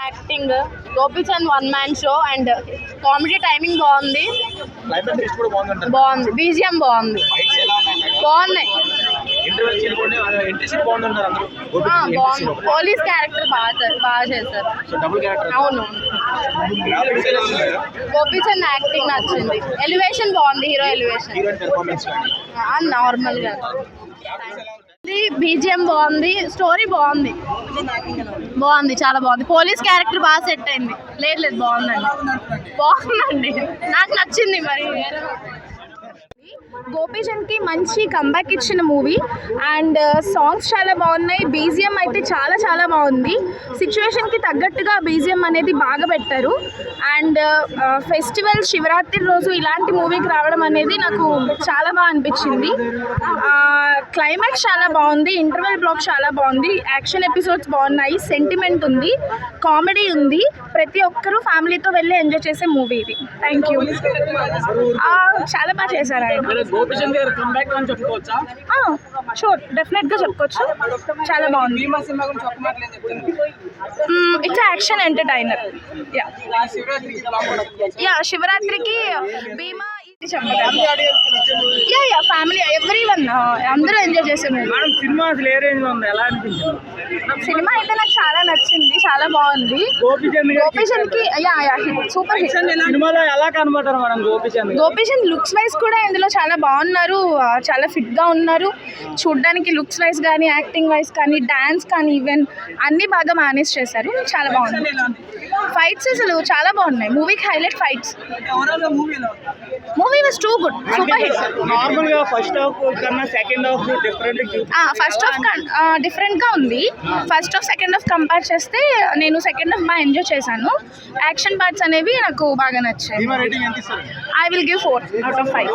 Acting Gopichand one man show and comedy timing బాగుంది. బాగుంది, BGM బాగుంది, బాగున్నాయి. బాగుంది, పోలీస్ క్యారెక్టర్ బాగా చేశారు. అవును, గోపీచంద్ యాక్టింగ్ నచ్చింది. ఎలివేషన్ బాగుంది, హీరో ఎలివేషన్ నార్మల్ గా. బీజిఎం బాగుంది, స్టోరీ బాగుంది, చాలా బాగుంది. పోలీస్ క్యారెక్టర్ బాగా సెట్ అయింది. లేదు బాగుందండి, నాకు నచ్చింది. మరి గోపీచంద్కి మంచి కంబ్యాక్ ఇచ్చిన మూవీ అండ్ సాంగ్స్ చాలా బాగున్నాయి. బీజిఎం అయితే చాలా బాగుంది. సిచ్యువేషన్కి తగ్గట్టుగా బీజిఎం అనేది బాగా పెట్టారు. అండ్ ఫెస్టివల్ శివరాత్రి రోజు ఇలాంటి మూవీకి రావడం అనేది నాకు చాలా బాగా అనిపించింది. క్లైమాక్స్ చాలా బాగుంది, ఇంటర్వెల్ బ్లాక్ చాలా బాగుంది, యాక్షన్ ఎపిసోడ్స్ బాగున్నాయి, సెంటిమెంట్ ఉంది, కామెడీ ఉంది. ప్రతి ఒక్కరూ ఫ్యామిలీతో వెళ్ళి ఎంజాయ్ చేసే మూవీ ఇది. Thank you. చాలా బాగా చేశారు ఆయన. షూర్, డెఫినెట్గా చెప్పుకోవచ్చు. చాలా బాగుంది. It's action entertainer. శివరాత్రికి భీమా ఫ్యామిలీ ఎవ్రీవన్ అందరూ ఎంజాయ్ చేస్తున్నారు. సినిమా అయితే నాకు చాలా నచ్చింది, చాలా బాగుంది. గోపీచంద్కి super hit. Gopichand looks wise కూడా ఇందులో చాలా బాగున్నారు, చాలా ఫిట్ గా ఉన్నారు. చూడ్డానికి లుక్స్ వైజ్ కానీ, యాక్టింగ్ వైజ్ కానీ, డాన్స్ కానీ, ఈవెన్ అన్ని బాగా మేనేజ్ చేశారు. చాలా బాగుంది. ఫైట్స్ అసలు చాలా బాగున్నాయి. మూవీకి highlight fights. Movie was too good, super hit. నార్మల్గా ఫస్ట్ హాఫ్ కన్నా second half first half different గా ఉంది. First half second half compare చేస్తే నేను సెకండ్ హాఫ్ బాగా ఎంజాయ్ చేశాను. యాక్షన్ పార్ట్స్ అనేవి నాకు బాగా నచ్చాయి. I will give 4 out of 5.